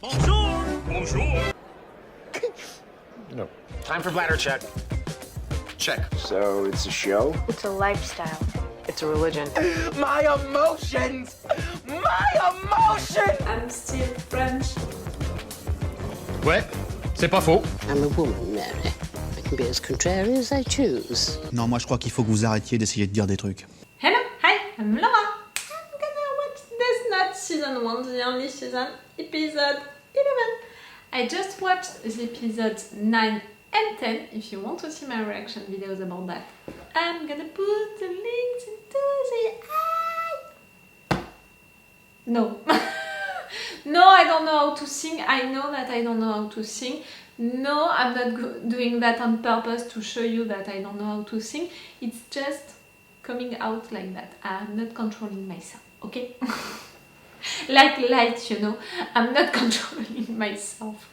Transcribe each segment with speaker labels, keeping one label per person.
Speaker 1: Bonjour. Bonjour.
Speaker 2: No.
Speaker 3: Time for bladder check.
Speaker 2: Check.
Speaker 4: So it's a show?
Speaker 5: It's a lifestyle.
Speaker 6: It's a religion.
Speaker 4: My emotions! My emotions!
Speaker 7: I'm still French.
Speaker 3: Ouais, c'est pas faux.
Speaker 8: I'm a woman, Mary. I can be as contrary as I choose.
Speaker 9: Non, moi je crois qu'il faut que vous arrêtiez d'essayer de dire des trucs.
Speaker 7: Hello, hi, I'm Laura. I'm gonna watch Death Note Season 1, the only season, episode 11. I just watched the episodes 9 and 10. If you want to see my reaction videos about that, I'm gonna put the links into the No. No, I don't know how to sing. I know that I don't know how to sing. No, I'm not doing that on purpose to show you that I don't know how to sing. It's just coming out like that. I'm not controlling myself, okay? Like light, you know. I'm not controlling myself.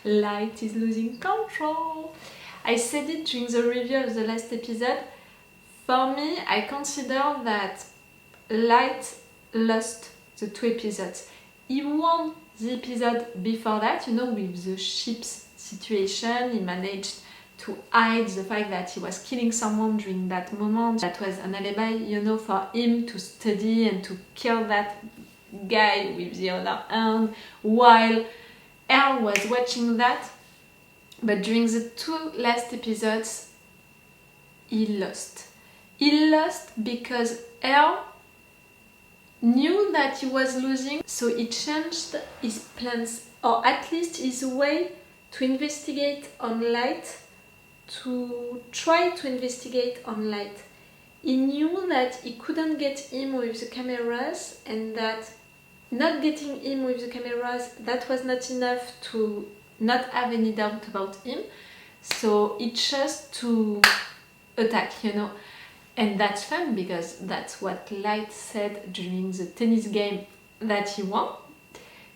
Speaker 7: Light is losing control. I said it during the review of the last episode. For me, I consider that Light lost the 2 episodes. He won the episode before that, you know, with the ship's situation. He managed to hide the fact that he was killing someone during that moment. That was an alibi, you know, for him to study and to kill that guy with the other hand while Elle was watching that. But during the 2 last episodes, he lost. He lost because Elle knew that he was losing, so he changed his plans, or at least his way to investigate on Light, to try to investigate on Light. He knew that he couldn't get him with the cameras, and that not getting him with the cameras, that was not enough to not have any doubt about him, so he chose to attack, you know. And that's fun because that's what Light said during the tennis game that he won.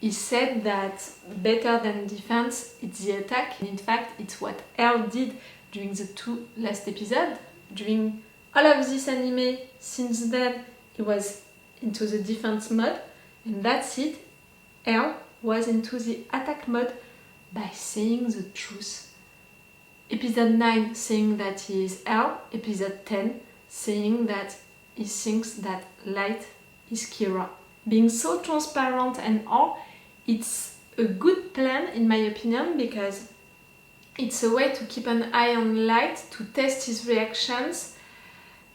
Speaker 7: He said that better than defense, it's the attack. And in fact, it's what Elle did during the 2 last episodes. During all of this anime, since then, he was into the defense mode. And that's it. Elle was into the attack mode by saying the truth. Episode 9 saying that he is Elle. Episode 10 saying that he thinks that Light is Kira. Being so transparent and all, it's a good plan in my opinion, because it's a way to keep an eye on Light, to test his reactions,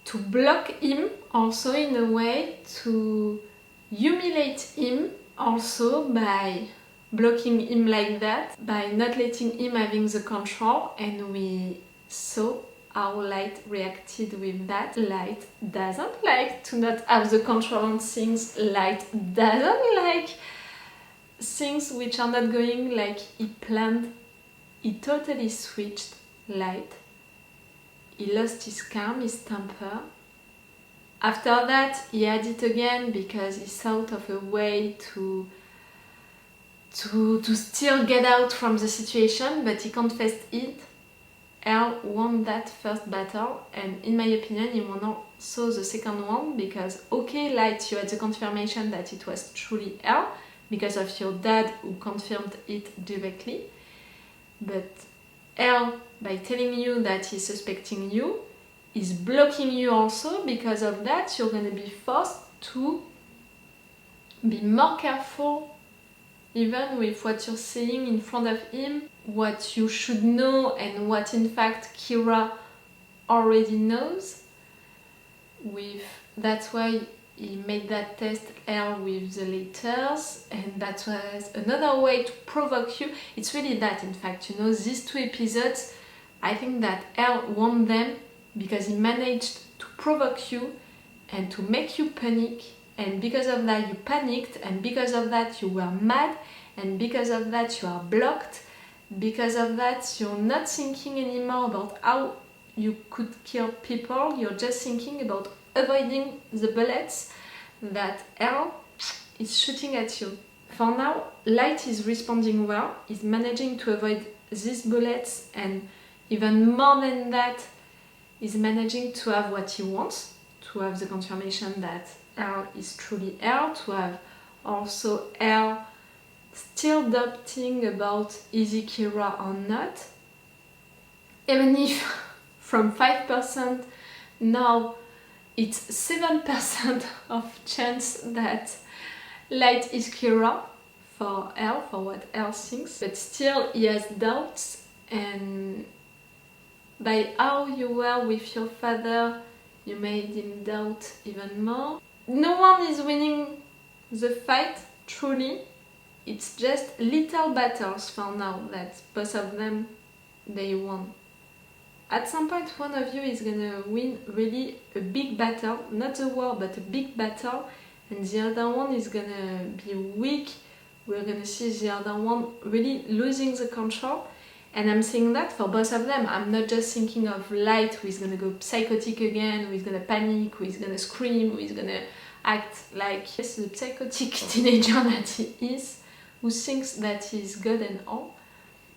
Speaker 7: to block him also in a way, to humiliate him also by blocking him like that, by not letting him having the control. And we saw how Light reacted with that. Light doesn't like to not have the control on things. Light doesn't like things which are not going like he planned. He totally switched Light. He lost his calm, his temper. After that, he had it again because he thought of a way to still get out from the situation, but he confessed it. Elle won that first battle, and in my opinion he won also the second one, because okay, Light, you had the confirmation that it was truly Elle because of your dad who confirmed it directly, but Elle, by telling you that he's suspecting you, is blocking you also. Because of that, you're going to be forced to be more careful even with what you're saying in front of him, what you should know and what in fact Kira already knows. That's why he made that test Elle with the letters, and that was another way to provoke you. It's really that, in fact, you know, these 2 episodes, I think that Elle won them because he managed to provoke you and to make you panic. And because of that you panicked, and because of that you were mad, and because of that you are blocked, because of that you're not thinking anymore about how you could kill people, you're just thinking about avoiding the bullets that Elle is shooting at you. For now, Light is responding well, is managing to avoid these bullets, and even more than that, is managing to have what he wants, to have the confirmation that Elle is truly Elle, to have also Elle still doubting about is he Kira or not. Even if from 5% now it's 7% of chance that Light is Kira for Elle, for what Elle thinks, but still he has doubts, and by how you were with your father you made him doubt even more. No one is winning the fight, truly. It's just little battles for now that both of them they won. At some point one of you is gonna win really a big battle, not a war but a big battle, and the other one is gonna be weak. We're gonna see the other one really losing the control. And I'm saying that for both of them. I'm not just thinking of Light, who is gonna go psychotic again, who is gonna panic, who is gonna scream, who is gonna act like the psychotic teenager that he is, who thinks that he's God and all.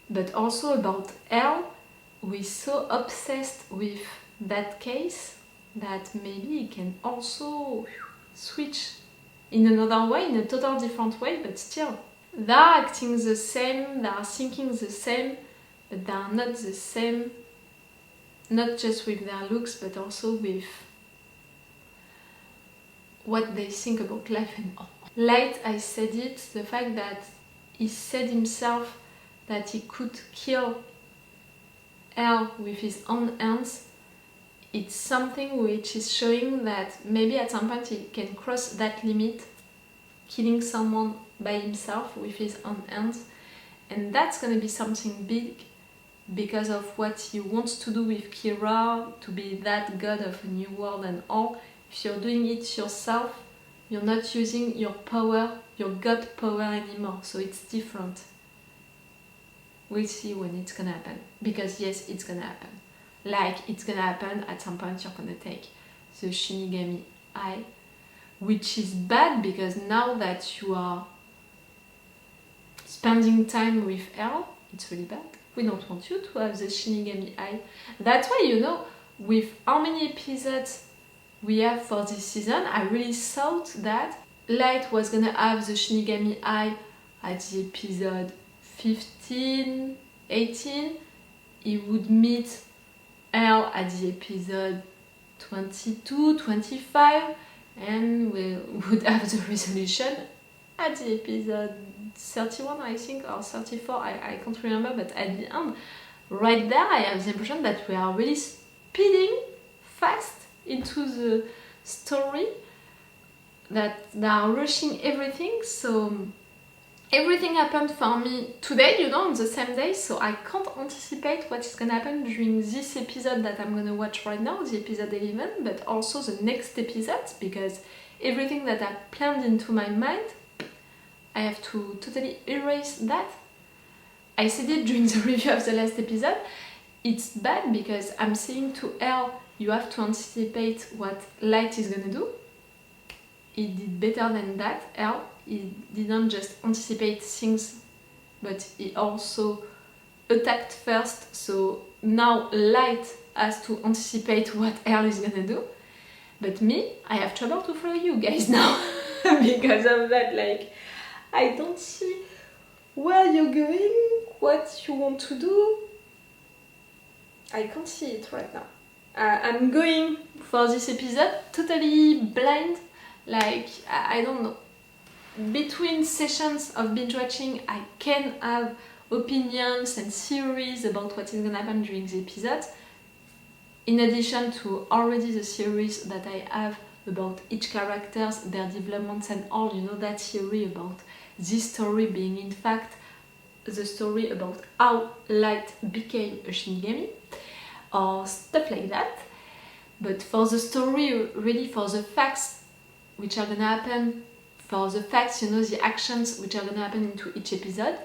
Speaker 7: But also about Elle, who is so obsessed with that case that maybe he can also switch in another way, in a total different way, but still. They are acting the same, they are thinking the same, but they are not the same, not just with their looks, but also with what they think about life and all. Light, I said it, the fact that he said himself that he could kill Elle with his own hands, it's something which is showing that maybe at some point he can cross that limit, killing someone by himself with his own hands, and that's gonna be something big because of what he wants to do with Kira, to be that god of a new world and all. If you're doing it yourself, you're not using your power, your god power anymore, so it's different. We'll see when it's gonna happen, because yes, it's gonna happen. Like, it's gonna happen at some point. You're gonna take the Shinigami Eye, which is bad because now that you are spending time with Elle, it's really bad. We don't want you to have the Shinigami Eye. That's why, you know, with how many episodes we have for this season, I really thought that Light was gonna have the Shinigami Eye at the episode 15, 18. He would meet Elle at the episode 22, 25, and we would have the resolution at the episode 31, I think, or 34, I can't remember, but at the end, right there, I have the impression that we are really speeding fast into the story, that they are rushing everything, so everything happened for me today, you know, on the same day, so I can't anticipate what is gonna happen during this episode that I'm gonna watch right now, the episode 11, but also the next episodes, because everything that I planned into my mind, I have to totally erase that. I said it during the review of the last episode, it's bad because I'm saying to Elle, you have to anticipate what Light is gonna do. He did better than that, Elle. He didn't just anticipate things, but he also attacked first, so now Light has to anticipate what Elle is gonna do. But me, I have trouble to follow you guys now because of that, like, I don't see where you're going, what you want to do. I can't see it right now. I'm going for this episode totally blind, like, I don't know. Between sessions of binge watching, I can have opinions and theories about what is gonna happen during the episodes, in addition to already the theories that I have about each characters, their developments and all, you know, that theory about this story being in fact the story about how Light became a Shinigami, or stuff like that. But for the story, really for the facts which are gonna happen, for the facts, you know, the actions which are gonna happen into each episode,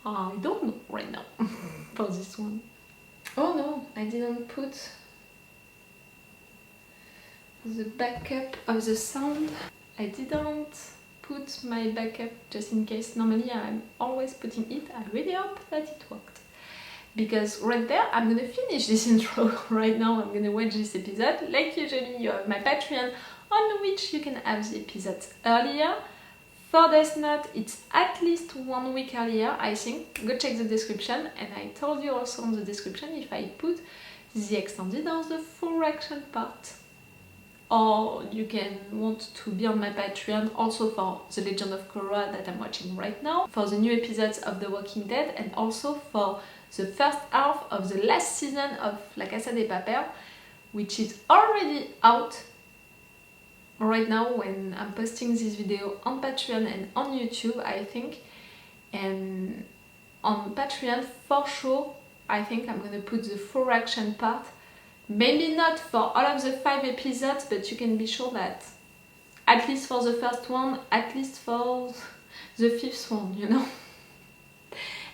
Speaker 7: I don't know right now for this one. Oh no, I didn't put the backup of the sound. I didn't put my backup just in case. Normally I'm always putting it. I really hope that it worked. Because right there, I'm gonna finish this intro right now. I'm gonna watch this episode. Like usually, you have my Patreon on which you can have the episodes earlier. For Death Note, it's at least 1 week earlier, I think. Go check the description, and I told you also in the description if I put the extended or the full reaction part. Or you can want to be on my Patreon also for The Legend of Korra that I'm watching right now, for the new episodes of The Walking Dead, and also for the first half of the last season of La Casa de Papel, which is already out right now when I'm posting this video on Patreon and on YouTube, I think. And on Patreon, for sure, I think I'm gonna put the full reaction part. Maybe not for all of the 5 episodes, but you can be sure that at least for the first one, at least for the 5th one, you know.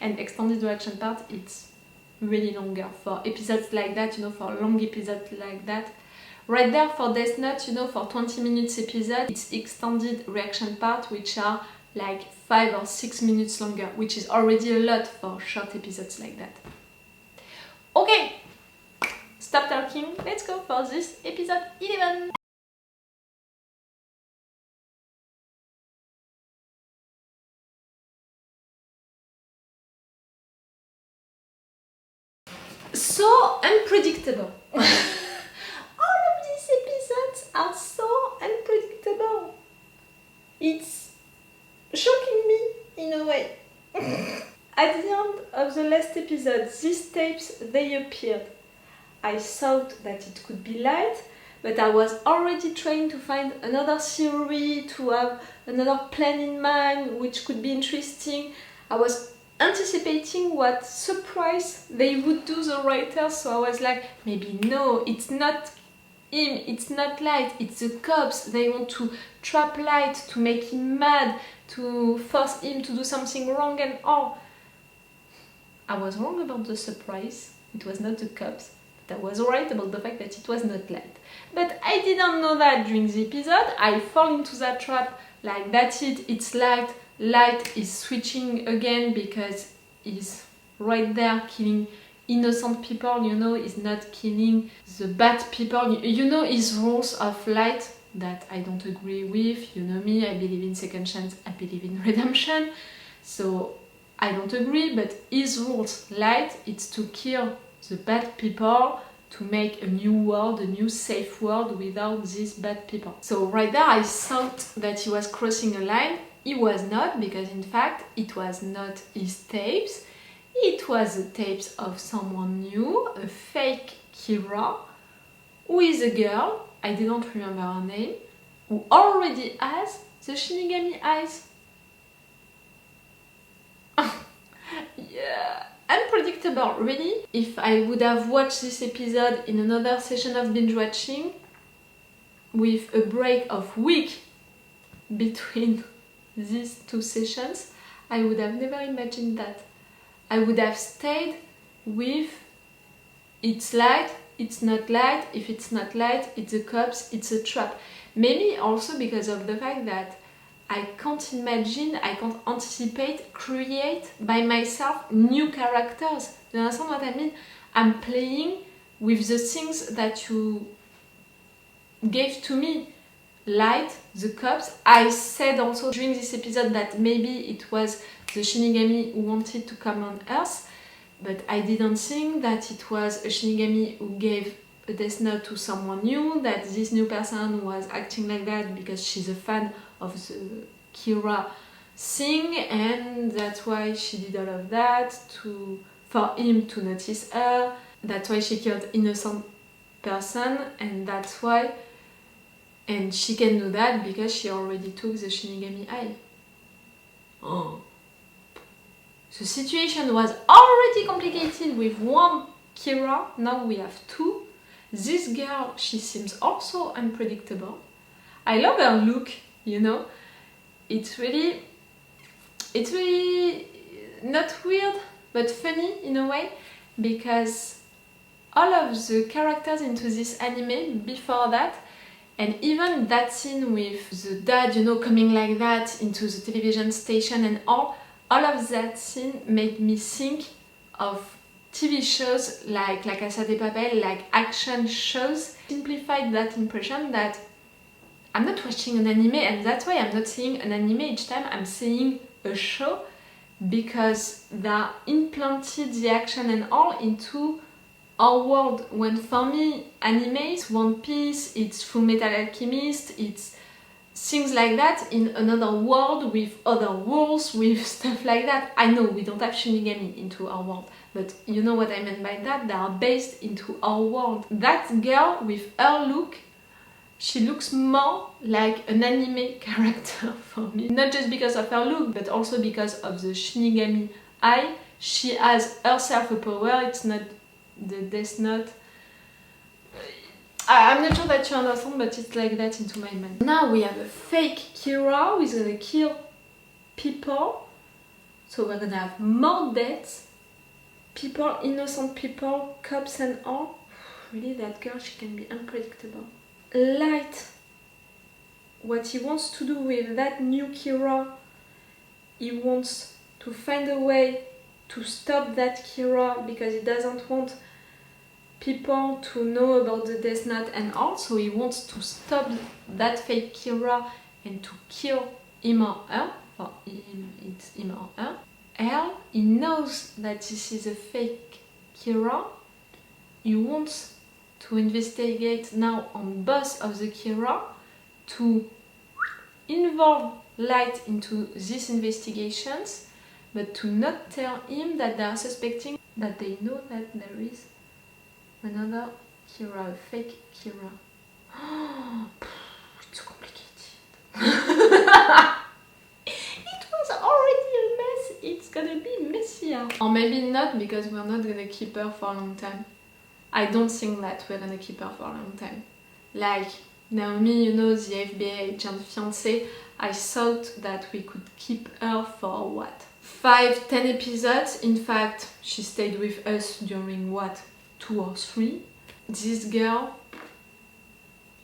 Speaker 7: And extended reaction part, it's really longer for episodes like that, you know, for long episodes like that. Right there for Death Note, you know, for 20 minutes episode, it's extended reaction part, which are like 5 or 6 minutes longer, which is already a lot for short episodes like that. Okay, stop talking, let's go for this episode 11. So unpredictable. All of these episodes are so unpredictable. It's shocking me in a way. At the end of the last episode, these tapes, they appeared. I thought that it could be Light, but I was already trying to find another theory, to have another plan in mind, which could be interesting. I was anticipating what surprise they would do, the writers, so I was like, maybe no, it's not him, it's not Light, it's the cops. They want to trap Light, to make him mad, to force him to do something wrong, and all. I was wrong about the surprise, it was not the cops, but I was right about the fact that it was not Light. But I didn't know that during the episode. I fall into that trap, like that's it, it's Light. Light is switching again because he's right there killing innocent people, you know, he's not killing the bad people. You know his rules of Light that I don't agree with, you know me, I believe in second chance, I believe in redemption, so I don't agree, but his rules, Light, it's to kill the bad people, to make a new world, a new safe world without these bad people. So right there I thought that he was crossing a line. He was not, because in fact it was not his tapes, it was the tapes of someone new, a fake Kira, who is a girl, I didn't remember her name, who already has the Shinigami eyes. Yeah, unpredictable, really. If I would have watched this episode in another session of binge watching, with a break of week between these 2 sessions, I would have never imagined that. I would have stayed with it's Light, it's not Light, if it's not Light, it's the cops, it's a trap. Maybe also because of the fact that I can't imagine, I can't anticipate, create by myself new characters. You understand what I mean? I'm playing with the things that you gave to me. Light, the cops. I said also during this episode that maybe it was the Shinigami who wanted to come on Earth, but I didn't think that it was a Shinigami who gave a Death Note to someone new, that this new person was acting like that because she's a fan of the Kira thing, and that's why she did all of that, for him to notice her. That's why she killed innocent person, and that's why. And she can do that because she already took the Shinigami eye. Oh. The situation was already complicated with one Kira, now we have 2. This girl, she seems also unpredictable. I love her look, you know. It's really not weird, but funny in a way, because all of the characters into this anime before that, and even that scene with the dad, you know, coming like that into the television station and all of that scene made me think of TV shows like La Casa de Papel, like action shows. Simplified that impression that I'm not watching an anime, and that's why I'm not saying an anime each time, I'm saying a show, because they implanted the action and all into our world. When for me, anime is One Piece, it's Fullmetal Alchemist, it's things like that in another world with other rules, with stuff like that. I know we don't have Shinigami into our world, but you know what I mean by that, they are based into our world. That girl with her look, she looks more like an anime character for me. Not just because of her look, but also because of the Shinigami eye. She has herself a power, it's not the Death Note. I'm not sure that you understand, but it's like that into my mind. Now we have a fake Kira who is gonna kill people. So we're gonna have more deaths. People, innocent people, cops and all. Really, that girl, she can be unpredictable. Light, what he wants to do with that new Kira, he wants to find a way to stop that Kira because he doesn't want people to know about the Death Note and all, so he wants to stop that fake Kira and to kill him or her. For him, it's him or her. L, he knows that this is a fake Kira. He wants to investigate now on both of the Kira to involve Light into these investigations, but to not tell him that they are suspecting that they know that there is another Kira, a fake Kira. It's so complicated. It was already a mess, it's gonna be messier. Or maybe not, because we're not gonna keep her for a long time. I don't think that we're gonna keep her for a long time. Like Naomi, you know, the FBI agent fiancée, I thought that we could keep her for what? 5-10 episodes. In fact, she stayed with us during what? 2 or 3. This girl,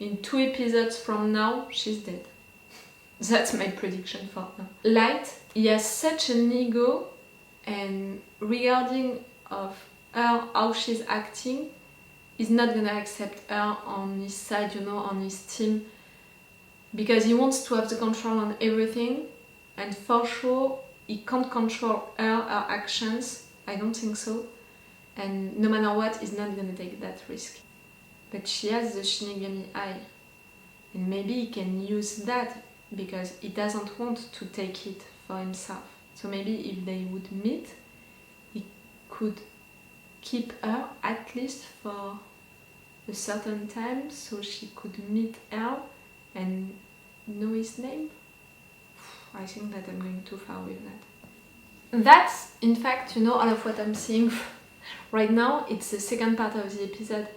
Speaker 7: in 2 episodes from now, she's dead. That's my prediction for her. Light, he has such an ego, and regarding of her, how she's acting, he's not gonna accept her on his side, you know, on his team, because he wants to have the control on everything, and for sure he can't control her actions. I don't think so, and no matter what, he's not gonna take that risk. But she has the Shinigami eye, and maybe he can use that because he doesn't want to take it for himself. So maybe if they would meet, he could keep her at least for a certain time so she could meet her and know his name. I think that I'm going too far with that. That's, in fact, you know, all of what I'm seeing right now. It's the second part of the episode,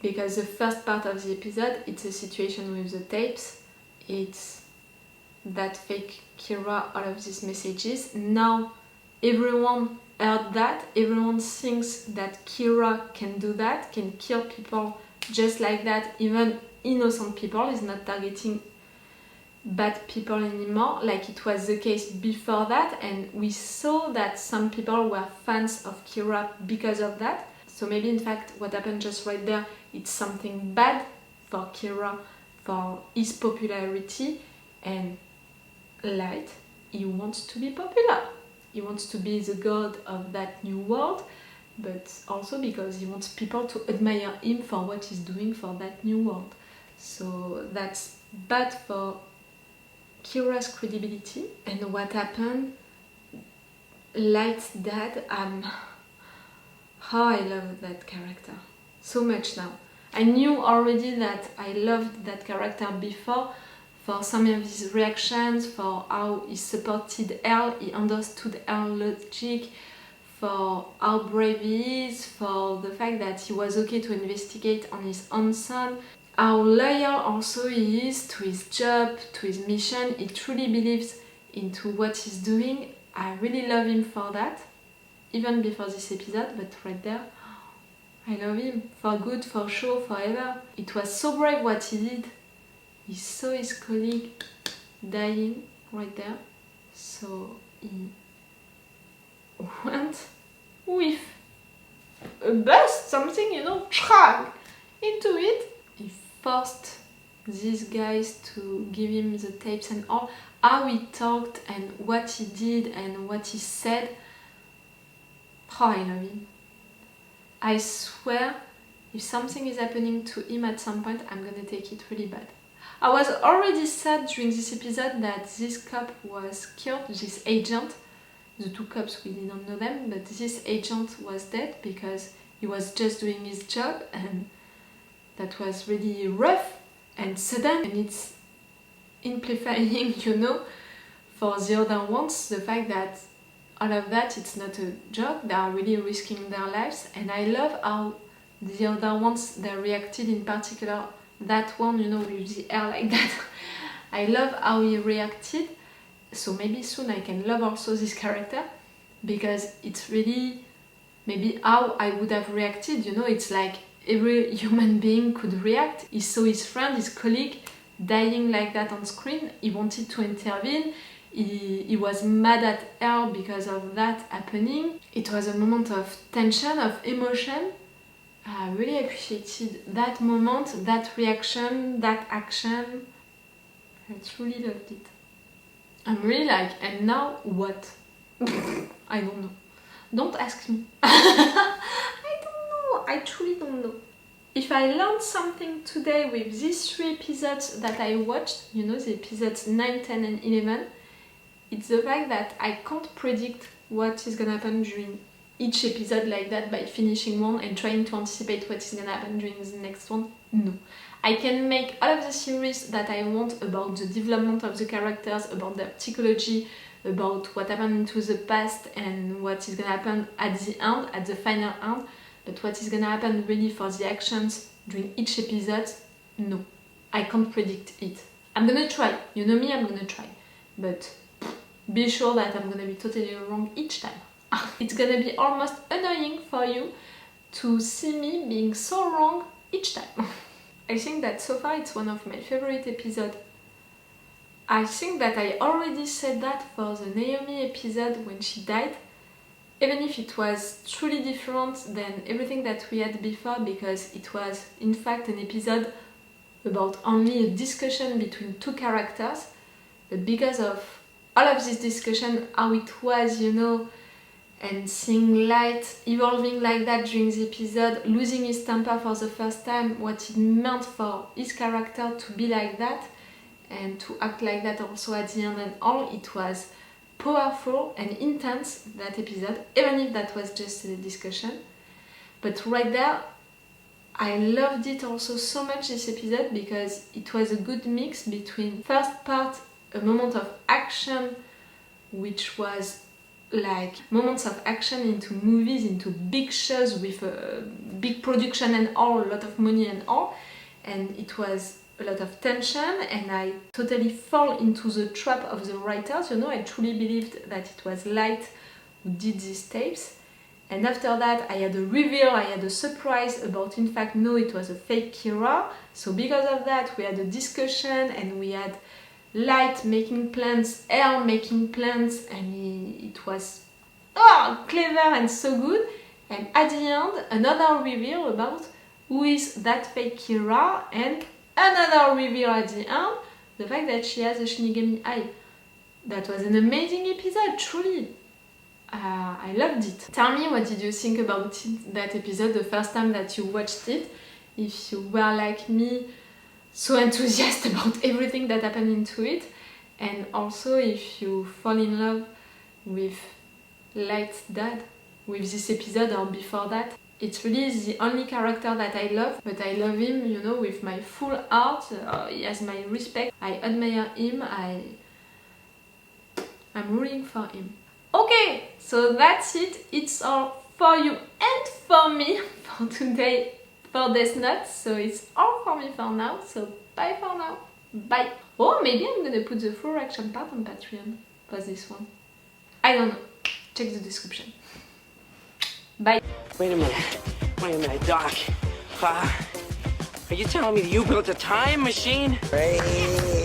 Speaker 7: because the first part of the episode, it's a situation with the tapes. It's that fake Kira, all of these messages. Now everyone heard that, everyone thinks that Kira can do that, can kill people just like that, even innocent people. Is not targeting bad people anymore like it was the case before that, and we saw that some people were fans of Kira because of that. So maybe in fact what happened just right there, it's something bad for Kira, for his popularity. And Light, he wants to be popular. He wants to be the god of that new world, but also because he wants people to admire him for what he's doing for that new world. So that's bad for Kira's credibility. And what happened, Light's dad, how I love that character so much now. I knew already that I loved that character before, for some of his reactions, for how he supported Elle, he understood her logic, for how brave he is, for the fact that he was okay to investigate on his own son, how loyal also he is to his job, to his mission. He truly believes into what he's doing. I really love him for that, even before this episode, but right there, I love him, for good, for sure, forever. It was so brave what he did. He saw his colleague dying right there, so he went with a bus, something, you know, into it. He forced these guys to give him the tapes and all, how he talked and what he did and what he said. Oh, I love him. I swear, if something is happening to him at some point, I'm gonna take it really bad. I was already sad during this episode that this cop was killed, this agent. The two cops, we didn't know them, but this agent was dead because he was just doing his job, and that was really rough and sudden, and it's amplifying, you know, for the other ones, the fact that all of that, it's not a joke, they are really risking their lives, and I love how the other ones, they reacted, in particular that one, you know, with the hair like that. I love how he reacted, so maybe soon I can love also this character, because it's really maybe how I would have reacted, you know, it's like every human being could react. He saw his friend, his colleague, dying like that on screen, he wanted to intervene, he was mad at her because of that happening. It was a moment of tension, of emotion. I really appreciated that moment, that reaction, that action. I truly loved it. I'm really like, and now what? I don't know. Don't ask me. I don't know. I truly don't know. If I learned something today with these 3 episodes that I watched, you know, the episodes 9, 10 and 11, it's the fact that I can't predict what is gonna happen during each episode like that by finishing one and trying to anticipate what is gonna happen during the next one. No. I can make all of the theories that I want about the development of the characters, about their psychology, about what happened into the past and what is gonna happen at the end, at the final end, but what is gonna happen really for the actions during each episode, no. I can't predict it. I'm gonna try. You know me, I'm gonna try. But be sure that I'm gonna be totally wrong each time. It's gonna be almost annoying for you to see me being so wrong each time. I think that so far it's one of my favorite episodes. I think that I already said that for the Naomi episode when she died, even if it was truly different than everything that we had before, because it was in fact an episode about only a discussion between 2 characters, but because of all of this discussion, how it was, you know, and seeing Light evolving like that during the episode, losing his temper for the first time, what it meant for his character to be like that and to act like that also at the end and all, it was powerful and intense, that episode, even if that was just a discussion. But right there, I loved it also so much, this episode, because it was a good mix between first part, a moment of action, which was like moments of action into movies, into big shows with a big production and all, a lot of money and all, and it was a lot of tension, and I totally fall into the trap of the writers, you know. I truly believed that it was Light who did these tapes, and after that I had a reveal, I had a surprise about, in fact, no, it was a fake Kira. So because of that we had a discussion, and we had Light making plans, Elle making plans, and it was clever and so good. And at the end, another reveal about who is that fake Kira, and another reveal at the end, the fact that she has a Shinigami eye. That was an amazing episode, truly. I loved it. Tell me, what did you think about it, that episode, the first time that you watched it? If you were like me, so enthusiastic about everything that happened into it, and also if you fall in love with Light's dad with this episode or before that. It's really the only character that I love, but I love him, you know, with my full heart. He has my respect, I admire him, I'm rooting for him. Okay, so that's it. It's all for you and for me for today. For Death Note, so it's all for me for now, so bye for now, bye. Oh, maybe I'm gonna put the full reaction part on Patreon for this one. I don't know, check the description. Bye.
Speaker 5: Wait a minute, Doc. Are you telling me that you built a time machine?
Speaker 4: Hey.